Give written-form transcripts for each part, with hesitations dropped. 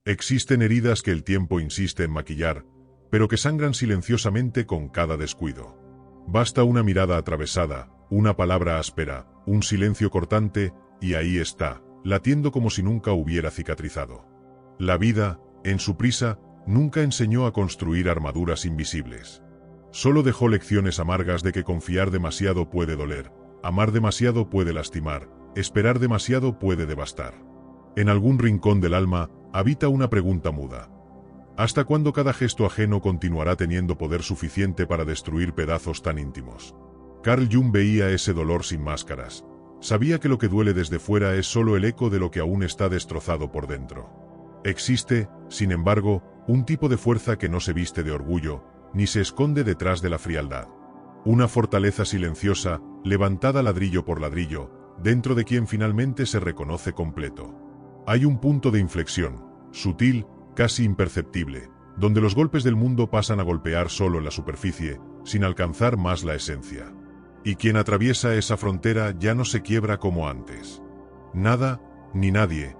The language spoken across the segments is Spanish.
Existen heridas que el tiempo insiste en maquillar, pero que sangran silenciosamente con cada descuido. Basta una mirada atravesada, una palabra áspera, un silencio cortante, y ahí está, latiendo como si nunca hubiera cicatrizado. La vida, en su prisa, nunca enseñó a construir armaduras invisibles. Solo dejó lecciones amargas de que confiar demasiado puede doler, amar demasiado puede lastimar, esperar demasiado puede devastar. En algún rincón del alma, habita una pregunta muda. ¿Hasta cuándo cada gesto ajeno continuará teniendo poder suficiente para destruir pedazos tan íntimos? Carl Jung veía ese dolor sin máscaras. Sabía que lo que duele desde fuera es solo el eco de lo que aún está destrozado por dentro. Existe, sin embargo, un tipo de fuerza que no se viste de orgullo, ni se esconde detrás de la frialdad. Una fortaleza silenciosa, levantada ladrillo por ladrillo, dentro de quien finalmente se reconoce completo. Hay un punto de inflexión, sutil, casi imperceptible, donde los golpes del mundo pasan a golpear solo en la superficie, sin alcanzar más la esencia. Y quien atraviesa esa frontera ya no se quiebra como antes. Nada, ni nadie,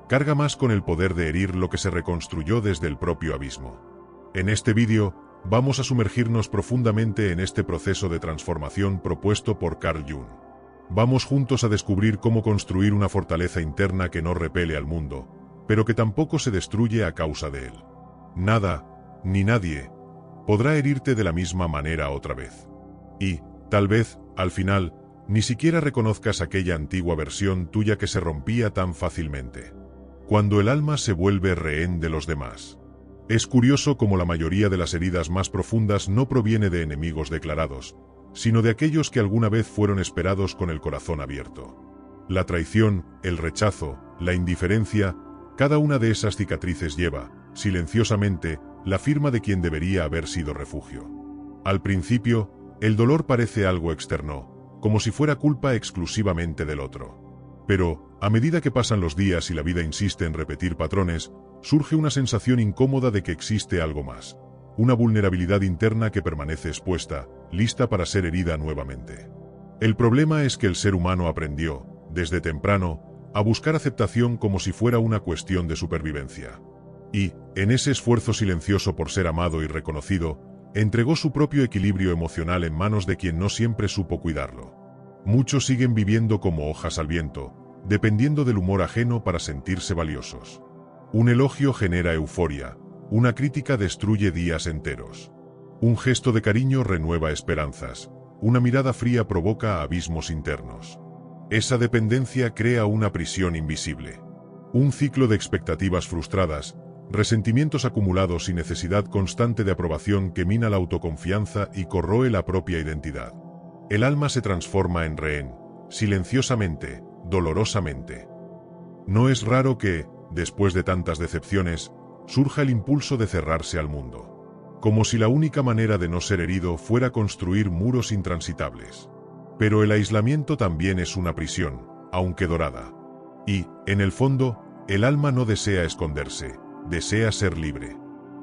carga más con el poder de herir lo que se reconstruyó desde el propio abismo. En este vídeo, vamos a sumergirnos profundamente en este proceso de transformación propuesto por Carl Jung. Vamos juntos a descubrir cómo construir una fortaleza interna que no repele al mundo, pero que tampoco se destruye a causa de él. Nada, ni nadie, podrá herirte de la misma manera otra vez. Y, tal vez, al final, ni siquiera reconozcas aquella antigua versión tuya que se rompía tan fácilmente. Cuando el alma se vuelve rehén de los demás. Es curioso cómo la mayoría de las heridas más profundas no proviene de enemigos declarados, sino de aquellos que alguna vez fueron esperados con el corazón abierto. La traición, el rechazo, la indiferencia, cada una de esas cicatrices lleva, silenciosamente, la firma de quien debería haber sido refugio. Al principio, el dolor parece algo externo, como si fuera culpa exclusivamente del otro. Pero, a medida que pasan los días y la vida insiste en repetir patrones, surge una sensación incómoda de que existe algo más. Una vulnerabilidad interna que permanece expuesta, lista para ser herida nuevamente. El problema es que el ser humano aprendió, desde temprano, a buscar aceptación como si fuera una cuestión de supervivencia. Y, en ese esfuerzo silencioso por ser amado y reconocido, entregó su propio equilibrio emocional en manos de quien no siempre supo cuidarlo. Muchos siguen viviendo como hojas al viento, dependiendo del humor ajeno para sentirse valiosos. Un elogio genera euforia, una crítica destruye días enteros. Un gesto de cariño renueva esperanzas, una mirada fría provoca abismos internos. Esa dependencia crea una prisión invisible. Un ciclo de expectativas frustradas, resentimientos acumulados y necesidad constante de aprobación que mina la autoconfianza y corroe la propia identidad. El alma se transforma en rehén, silenciosamente, dolorosamente. No es raro que, después de tantas decepciones, surja el impulso de cerrarse al mundo. Como si la única manera de no ser herido fuera construir muros intransitables. Pero el aislamiento también es una prisión, aunque dorada. Y, en el fondo, el alma no desea esconderse, desea ser libre.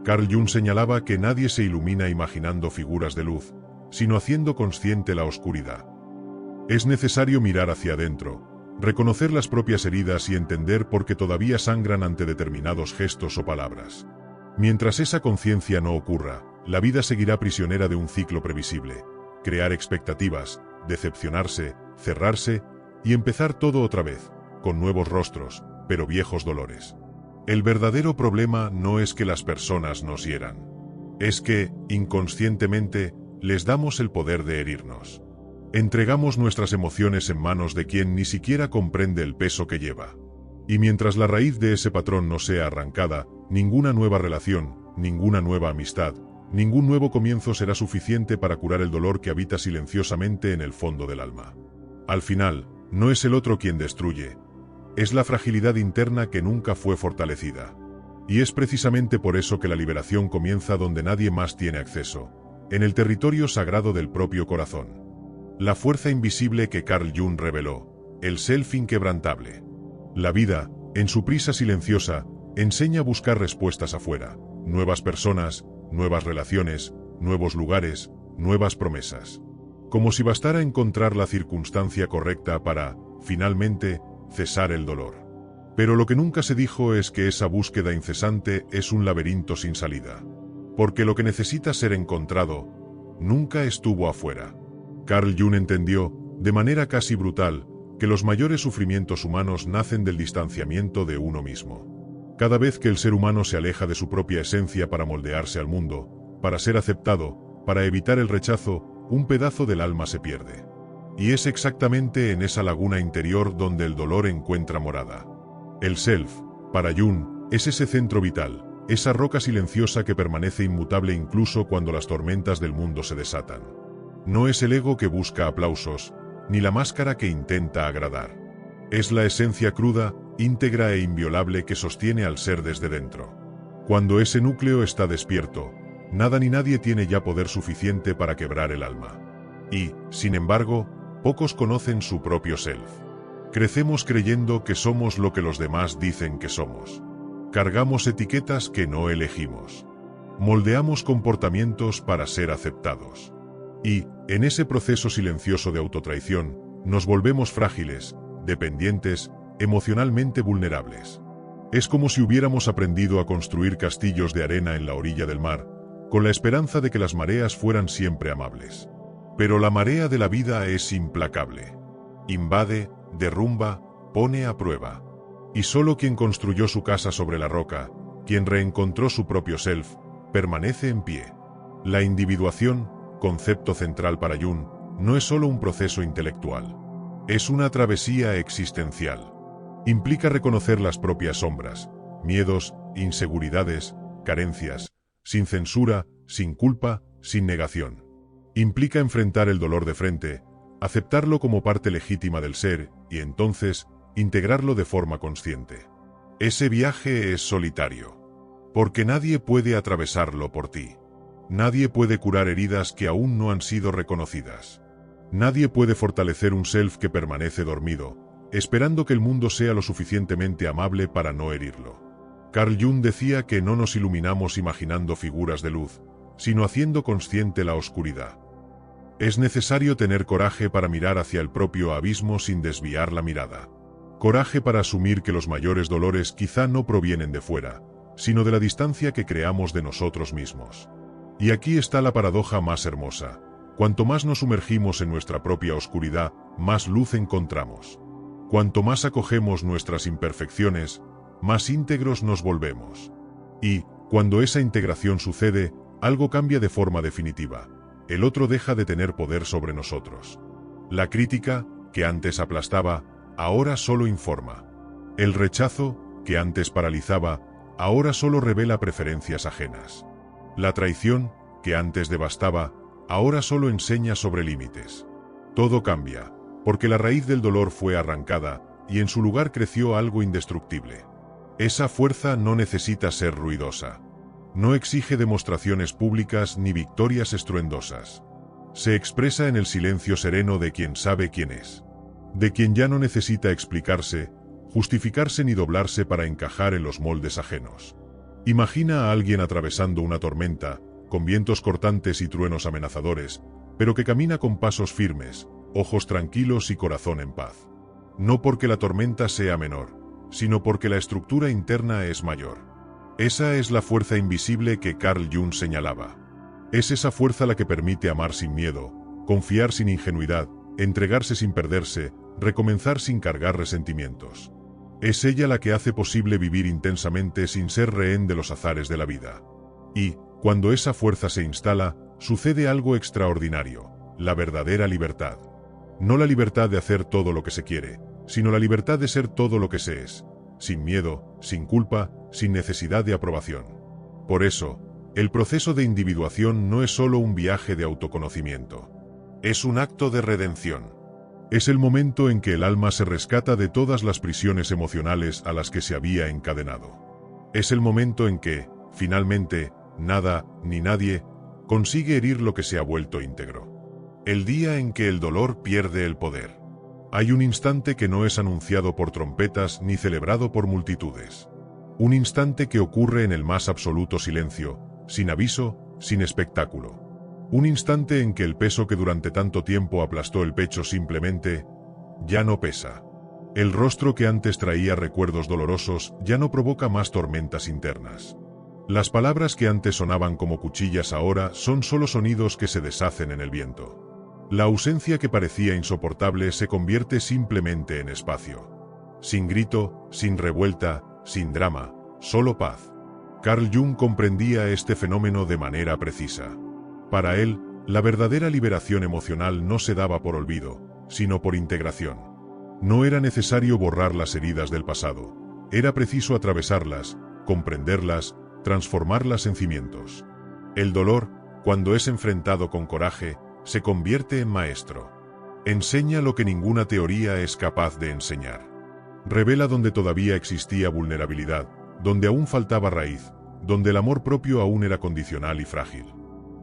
Carl Jung señalaba que nadie se ilumina imaginando figuras de luz, sino haciendo consciente la oscuridad. Es necesario mirar hacia adentro, reconocer las propias heridas y entender por qué todavía sangran ante determinados gestos o palabras. Mientras esa conciencia no ocurra, la vida seguirá prisionera de un ciclo previsible, crear expectativas, decepcionarse, cerrarse y empezar todo otra vez, con nuevos rostros, pero viejos dolores. El verdadero problema no es que las personas nos hieran. Es que, inconscientemente, les damos el poder de herirnos. Entregamos nuestras emociones en manos de quien ni siquiera comprende el peso que lleva. Y mientras la raíz de ese patrón no sea arrancada, ninguna nueva relación, ninguna nueva amistad, ningún nuevo comienzo será suficiente para curar el dolor que habita silenciosamente en el fondo del alma. Al final, no es el otro quien destruye, es la fragilidad interna que nunca fue fortalecida. Y es precisamente por eso que la liberación comienza donde nadie más tiene acceso, en el territorio sagrado del propio corazón. La fuerza invisible que Carl Jung reveló, el self inquebrantable. La vida, en su prisa silenciosa, enseña a buscar respuestas afuera, nuevas personas, nuevas relaciones, nuevos lugares, nuevas promesas. Como si bastara encontrar la circunstancia correcta para, finalmente, cesar el dolor. Pero lo que nunca se dijo es que esa búsqueda incesante es un laberinto sin salida. Porque lo que necesita ser encontrado nunca estuvo afuera. Carl Jung entendió, de manera casi brutal, que los mayores sufrimientos humanos nacen del distanciamiento de uno mismo. Cada vez que el ser humano se aleja de su propia esencia para moldearse al mundo, para ser aceptado, para evitar el rechazo, un pedazo del alma se pierde. Y es exactamente en esa laguna interior donde el dolor encuentra morada. El self, para Jung, es ese centro vital, esa roca silenciosa que permanece inmutable incluso cuando las tormentas del mundo se desatan. No es el ego que busca aplausos, ni la máscara que intenta agradar. Es la esencia cruda, íntegra e inviolable que sostiene al ser desde dentro. Cuando ese núcleo está despierto, nada ni nadie tiene ya poder suficiente para quebrar el alma. Y, sin embargo, pocos conocen su propio self. Crecemos creyendo que somos lo que los demás dicen que somos. Cargamos etiquetas que no elegimos. Moldeamos comportamientos para ser aceptados. Y, en ese proceso silencioso de autotraición, nos volvemos frágiles, dependientes, emocionalmente vulnerables. Es como si hubiéramos aprendido a construir castillos de arena en la orilla del mar, con la esperanza de que las mareas fueran siempre amables. Pero la marea de la vida es implacable. Invade, derrumba, pone a prueba. Y solo quien construyó su casa sobre la roca, quien reencontró su propio self, permanece en pie. La individuación, concepto central para Jung, no es solo un proceso intelectual. Es una travesía existencial. Implica reconocer las propias sombras, miedos, inseguridades, carencias, sin censura, sin culpa, sin negación. Implica enfrentar el dolor de frente, aceptarlo como parte legítima del ser, y entonces, integrarlo de forma consciente. Ese viaje es solitario. Porque nadie puede atravesarlo por ti. Nadie puede curar heridas que aún no han sido reconocidas. Nadie puede fortalecer un self que permanece dormido, esperando que el mundo sea lo suficientemente amable para no herirlo. Carl Jung decía que no nos iluminamos imaginando figuras de luz, sino haciendo consciente la oscuridad. Es necesario tener coraje para mirar hacia el propio abismo sin desviar la mirada. Coraje para asumir que los mayores dolores quizá no provienen de fuera, sino de la distancia que creamos de nosotros mismos. Y aquí está la paradoja más hermosa. Cuanto más nos sumergimos en nuestra propia oscuridad, más luz encontramos. Cuanto más acogemos nuestras imperfecciones, más íntegros nos volvemos. Y, cuando esa integración sucede, algo cambia de forma definitiva. El otro deja de tener poder sobre nosotros. La crítica, que antes aplastaba, ahora solo informa. El rechazo, que antes paralizaba, ahora solo revela preferencias ajenas. La traición, que antes devastaba, ahora solo enseña sobre límites. Todo cambia, porque la raíz del dolor fue arrancada, y en su lugar creció algo indestructible. Esa fuerza no necesita ser ruidosa. No exige demostraciones públicas ni victorias estruendosas. Se expresa en el silencio sereno de quien sabe quién es. De quien ya no necesita explicarse, justificarse ni doblarse para encajar en los moldes ajenos. Imagina a alguien atravesando una tormenta, con vientos cortantes y truenos amenazadores, pero que camina con pasos firmes, ojos tranquilos y corazón en paz. No porque la tormenta sea menor, sino porque la estructura interna es mayor. Esa es la fuerza invisible que Carl Jung señalaba. Es esa fuerza la que permite amar sin miedo, confiar sin ingenuidad, entregarse sin perderse, recomenzar sin cargar resentimientos. Es ella la que hace posible vivir intensamente sin ser rehén de los azares de la vida. Y, cuando esa fuerza se instala, sucede algo extraordinario, la verdadera libertad. No la libertad de hacer todo lo que se quiere, sino la libertad de ser todo lo que se es, sin miedo, sin culpa, sin necesidad de aprobación. Por eso, el proceso de individuación no es solo un viaje de autoconocimiento. Es un acto de redención. Es el momento en que el alma se rescata de todas las prisiones emocionales a las que se había encadenado. Es el momento en que, finalmente, nada, ni nadie, consigue herir lo que se ha vuelto íntegro. El día en que el dolor pierde el poder. Hay un instante que no es anunciado por trompetas ni celebrado por multitudes. Un instante que ocurre en el más absoluto silencio, sin aviso, sin espectáculo. Un instante en que el peso que durante tanto tiempo aplastó el pecho simplemente, ya no pesa. El rostro que antes traía recuerdos dolorosos ya no provoca más tormentas internas. Las palabras que antes sonaban como cuchillas ahora son solo sonidos que se deshacen en el viento. La ausencia que parecía insoportable se convierte simplemente en espacio. Sin grito, sin revuelta, sin drama, solo paz. Carl Jung comprendía este fenómeno de manera precisa. Para él, la verdadera liberación emocional no se daba por olvido, sino por integración. No era necesario borrar las heridas del pasado, era preciso atravesarlas, comprenderlas, transformarlas en cimientos. El dolor, cuando es enfrentado con coraje, se convierte en maestro. Enseña lo que ninguna teoría es capaz de enseñar. Revela donde todavía existía vulnerabilidad, donde aún faltaba raíz, donde el amor propio aún era condicional y frágil.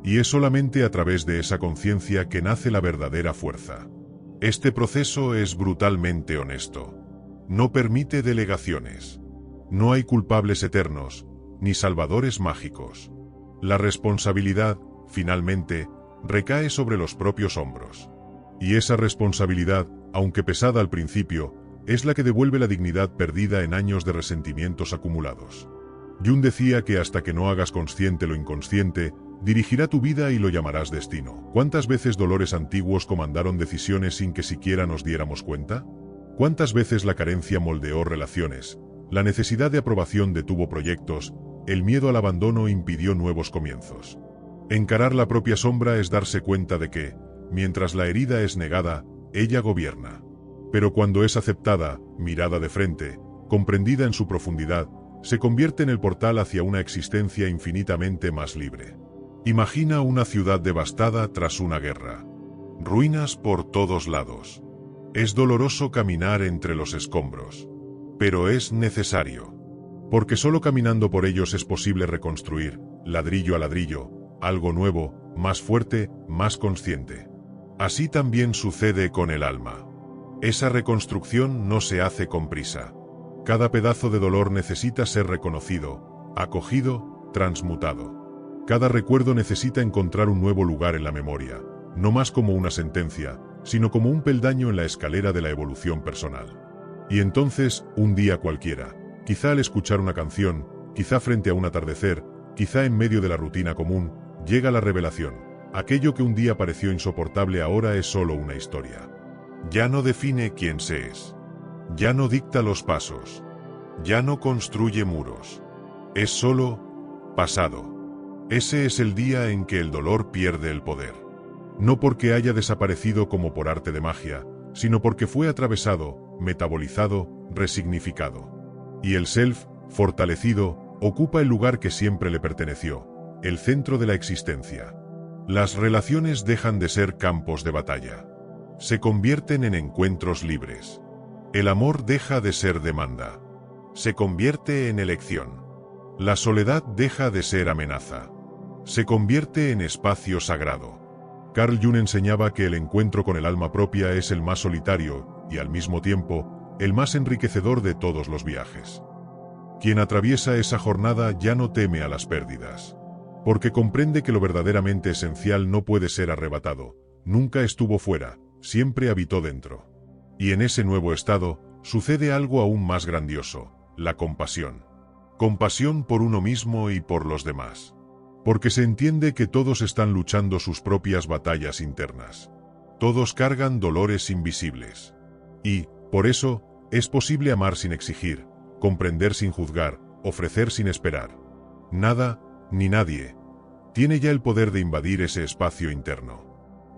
Y es solamente a través de esa conciencia que nace la verdadera fuerza. Este proceso es brutalmente honesto. No permite delegaciones. No hay culpables eternos, ni salvadores mágicos. La responsabilidad, finalmente, recae sobre los propios hombros. Y esa responsabilidad, aunque pesada al principio, es la que devuelve la dignidad perdida en años de resentimientos acumulados. Jung decía que hasta que no hagas consciente lo inconsciente, dirigirá tu vida y lo llamarás destino. ¿Cuántas veces dolores antiguos comandaron decisiones sin que siquiera nos diéramos cuenta? ¿Cuántas veces la carencia moldeó relaciones? La necesidad de aprobación detuvo proyectos, el miedo al abandono impidió nuevos comienzos. Encarar la propia sombra es darse cuenta de que, mientras la herida es negada, ella gobierna. Pero cuando es aceptada, mirada de frente, comprendida en su profundidad, se convierte en el portal hacia una existencia infinitamente más libre. Imagina una ciudad devastada tras una guerra. Ruinas por todos lados. Es doloroso caminar entre los escombros. Pero es necesario. Porque solo caminando por ellos es posible reconstruir, ladrillo a ladrillo, algo nuevo, más fuerte, más consciente. Así también sucede con el alma. Esa reconstrucción no se hace con prisa. Cada pedazo de dolor necesita ser reconocido, acogido, transmutado. Cada recuerdo necesita encontrar un nuevo lugar en la memoria, no más como una sentencia, sino como un peldaño en la escalera de la evolución personal. Y entonces, un día cualquiera, quizá al escuchar una canción, quizá frente a un atardecer, quizá en medio de la rutina común, llega la revelación. Aquello que un día pareció insoportable ahora es solo una historia. Ya no define quién se es. Ya no dicta los pasos. Ya no construye muros. Es solo pasado. Ese es el día en que el dolor pierde el poder. No porque haya desaparecido como por arte de magia, sino porque fue atravesado, metabolizado, resignificado. Y el self, fortalecido, ocupa el lugar que siempre le perteneció, el centro de la existencia. Las relaciones dejan de ser campos de batalla. Se convierten en encuentros libres. El amor deja de ser demanda. Se convierte en elección. La soledad deja de ser amenaza. Se convierte en espacio sagrado. Carl Jung enseñaba que el encuentro con el alma propia es el más solitario, y al mismo tiempo, el más enriquecedor de todos los viajes. Quien atraviesa esa jornada ya no teme a las pérdidas. Porque comprende que lo verdaderamente esencial no puede ser arrebatado. Nunca estuvo fuera, siempre habitó dentro. Y en ese nuevo estado, sucede algo aún más grandioso, la compasión. Compasión por uno mismo y por los demás. Porque se entiende que todos están luchando sus propias batallas internas. Todos cargan dolores invisibles. Y, por eso, es posible amar sin exigir, comprender sin juzgar, ofrecer sin esperar. Nada, ni nadie, tiene ya el poder de invadir ese espacio interno.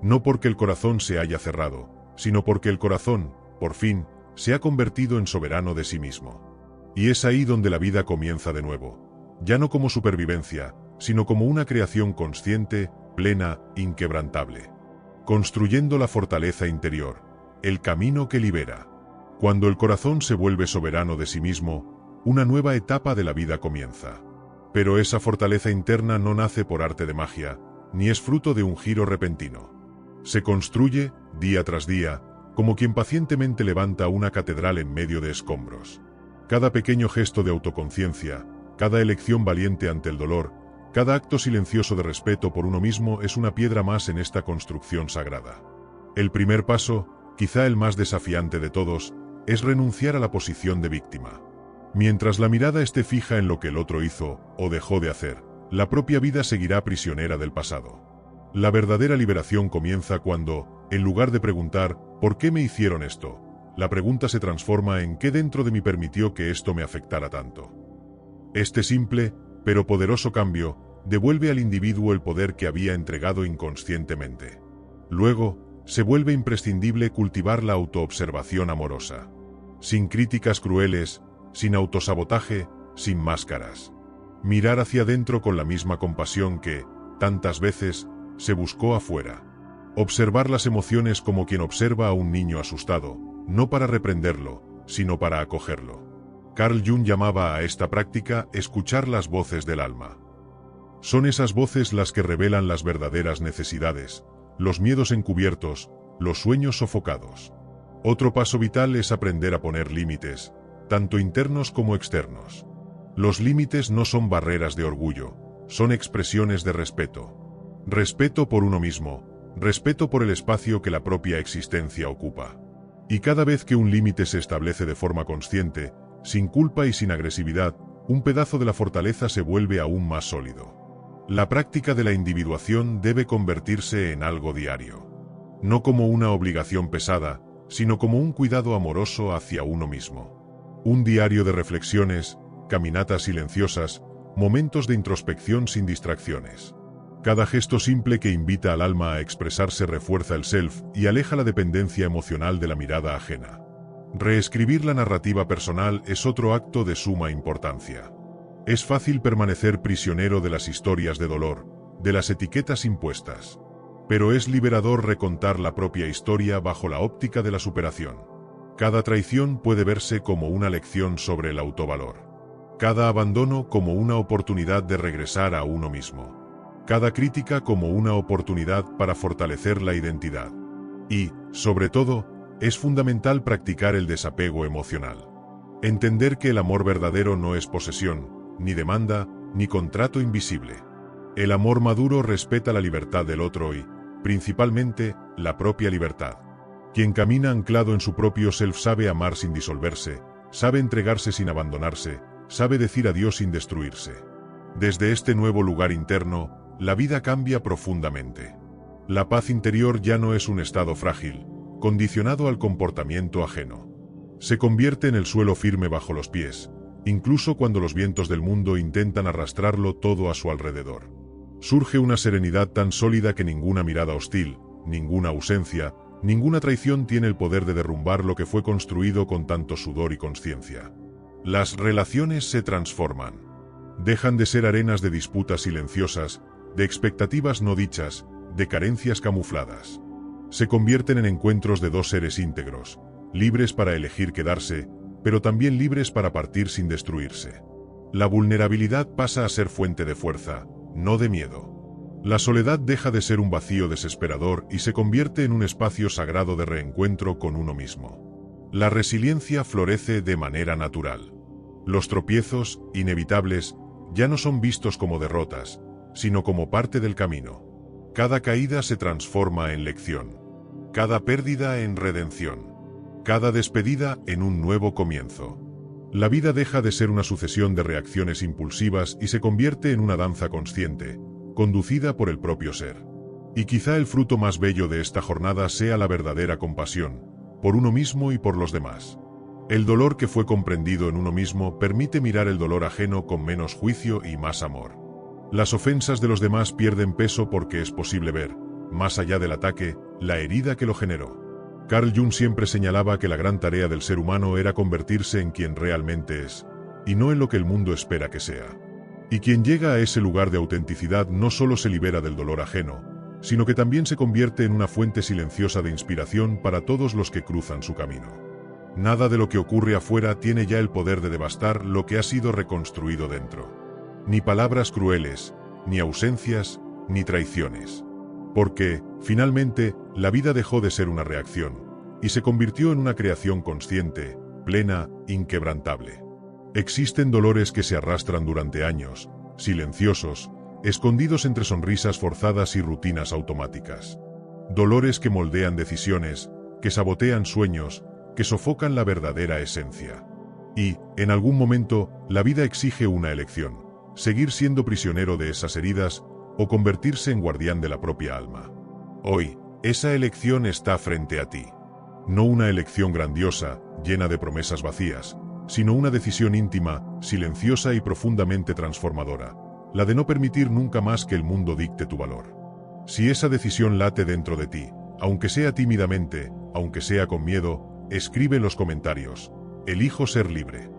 No porque el corazón se haya cerrado, sino porque el corazón, por fin, se ha convertido en soberano de sí mismo. Y es ahí donde la vida comienza de nuevo, ya no como supervivencia, sino como una creación consciente, plena, inquebrantable. Construyendo la fortaleza interior, el camino que libera. Cuando el corazón se vuelve soberano de sí mismo, una nueva etapa de la vida comienza. Pero esa fortaleza interna no nace por arte de magia, ni es fruto de un giro repentino. Se construye, día tras día, como quien pacientemente levanta una catedral en medio de escombros. Cada pequeño gesto de autoconciencia, cada elección valiente ante el dolor, cada acto silencioso de respeto por uno mismo es una piedra más en esta construcción sagrada. El primer paso, quizá el más desafiante de todos, es renunciar a la posición de víctima. Mientras la mirada esté fija en lo que el otro hizo o dejó de hacer, la propia vida seguirá prisionera del pasado. La verdadera liberación comienza cuando, en lugar de preguntar ¿por qué me hicieron esto?, la pregunta se transforma en ¿qué dentro de mí permitió que esto me afectara tanto? Este simple, pero poderoso cambio, devuelve al individuo el poder que había entregado inconscientemente. Luego, se vuelve imprescindible cultivar la autoobservación amorosa. Sin críticas crueles, sin autosabotaje, sin máscaras. Mirar hacia adentro con la misma compasión que, tantas veces, se buscó afuera. Observar las emociones como quien observa a un niño asustado, no para reprenderlo, sino para acogerlo. Carl Jung llamaba a esta práctica escuchar las voces del alma. Son esas voces las que revelan las verdaderas necesidades, los miedos encubiertos, los sueños sofocados. Otro paso vital es aprender a poner límites, tanto internos como externos. Los límites no son barreras de orgullo, son expresiones de respeto. Respeto por uno mismo, respeto por el espacio que la propia existencia ocupa. Y cada vez que un límite se establece de forma consciente, sin culpa y sin agresividad, un pedazo de la fortaleza se vuelve aún más sólido. La práctica de la individuación debe convertirse en algo diario. No como una obligación pesada, sino como un cuidado amoroso hacia uno mismo. Un diario de reflexiones, caminatas silenciosas, momentos de introspección sin distracciones. Cada gesto simple que invita al alma a expresarse refuerza el self y aleja la dependencia emocional de la mirada ajena. Reescribir la narrativa personal es otro acto de suma importancia. Es fácil permanecer prisionero de las historias de dolor, de las etiquetas impuestas. Pero es liberador recontar la propia historia bajo la óptica de la superación. Cada traición puede verse como una lección sobre el autovalor. Cada abandono como una oportunidad de regresar a uno mismo. Cada crítica como una oportunidad para fortalecer la identidad. Y, sobre todo, es fundamental practicar el desapego emocional. Entender que el amor verdadero no es posesión, ni demanda, ni contrato invisible. El amor maduro respeta la libertad del otro y, principalmente, la propia libertad. Quien camina anclado en su propio self sabe amar sin disolverse, sabe entregarse sin abandonarse, sabe decir adiós sin destruirse. Desde este nuevo lugar interno, la vida cambia profundamente. La paz interior ya no es un estado frágil, condicionado al comportamiento ajeno. Se convierte en el suelo firme bajo los pies, incluso cuando los vientos del mundo intentan arrastrarlo todo a su alrededor. Surge una serenidad tan sólida que ninguna mirada hostil, ninguna ausencia, ninguna traición tiene el poder de derrumbar lo que fue construido con tanto sudor y conciencia. Las relaciones se transforman. Dejan de ser arenas de disputas silenciosas, de expectativas no dichas, de carencias camufladas. Se convierten en encuentros de dos seres íntegros, libres para elegir quedarse, pero también libres para partir sin destruirse. La vulnerabilidad pasa a ser fuente de fuerza, no de miedo. La soledad deja de ser un vacío desesperador y se convierte en un espacio sagrado de reencuentro con uno mismo. La resiliencia florece de manera natural. Los tropiezos, inevitables, ya no son vistos como derrotas, sino como parte del camino. Cada caída se transforma en lección. Cada pérdida en redención. Cada despedida en un nuevo comienzo. La vida deja de ser una sucesión de reacciones impulsivas y se convierte en una danza consciente, conducida por el propio ser. Y quizá el fruto más bello de esta jornada sea la verdadera compasión, por uno mismo y por los demás. El dolor que fue comprendido en uno mismo permite mirar el dolor ajeno con menos juicio y más amor. Las ofensas de los demás pierden peso porque es posible ver, más allá del ataque, la herida que lo generó. Carl Jung siempre señalaba que la gran tarea del ser humano era convertirse en quien realmente es, y no en lo que el mundo espera que sea. Y quien llega a ese lugar de autenticidad no solo se libera del dolor ajeno, sino que también se convierte en una fuente silenciosa de inspiración para todos los que cruzan su camino. Nada de lo que ocurre afuera tiene ya el poder de devastar lo que ha sido reconstruido dentro. Ni palabras crueles, ni ausencias, ni traiciones. Porque, finalmente, la vida dejó de ser una reacción, y se convirtió en una creación consciente, plena, inquebrantable. Existen dolores que se arrastran durante años, silenciosos, escondidos entre sonrisas forzadas y rutinas automáticas. Dolores que moldean decisiones, que sabotean sueños, que sofocan la verdadera esencia. Y, en algún momento, la vida exige una elección: seguir siendo prisionero de esas heridas o convertirse en guardián de la propia alma. Hoy, esa elección está frente a ti. No una elección grandiosa, llena de promesas vacías, sino una decisión íntima, silenciosa y profundamente transformadora, la de no permitir nunca más que el mundo dicte tu valor. Si esa decisión late dentro de ti, aunque sea tímidamente, aunque sea con miedo, escribe en los comentarios: elijo ser libre.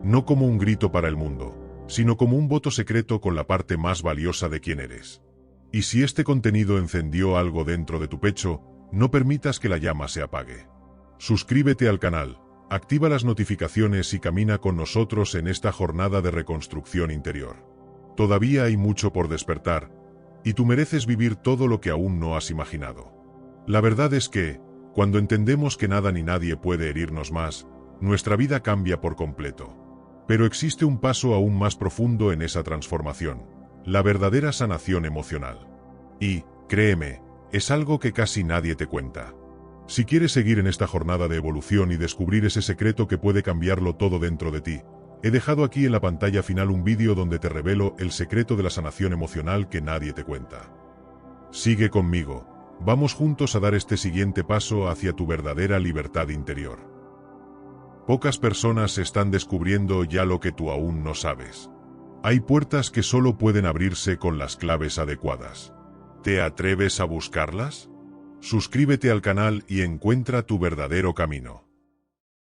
No como un grito para el mundo, sino como un voto secreto con la parte más valiosa de quién eres. Y si este contenido encendió algo dentro de tu pecho, no permitas que la llama se apague. Suscríbete al canal, activa las notificaciones y camina con nosotros en esta jornada de reconstrucción interior. Todavía hay mucho por despertar, y tú mereces vivir todo lo que aún no has imaginado. La verdad es que, cuando entendemos que nada ni nadie puede herirnos más, nuestra vida cambia por completo. Pero existe un paso aún más profundo en esa transformación: la verdadera sanación emocional. Y, créeme, es algo que casi nadie te cuenta. Si quieres seguir en esta jornada de evolución y descubrir ese secreto que puede cambiarlo todo dentro de ti, he dejado aquí en la pantalla final un vídeo donde te revelo el secreto de la sanación emocional que nadie te cuenta. Sigue conmigo, vamos juntos a dar este siguiente paso hacia tu verdadera libertad interior. Pocas personas están descubriendo ya lo que tú aún no sabes. Hay puertas que solo pueden abrirse con las claves adecuadas. ¿Te atreves a buscarlas? Suscríbete al canal y encuentra tu verdadero camino.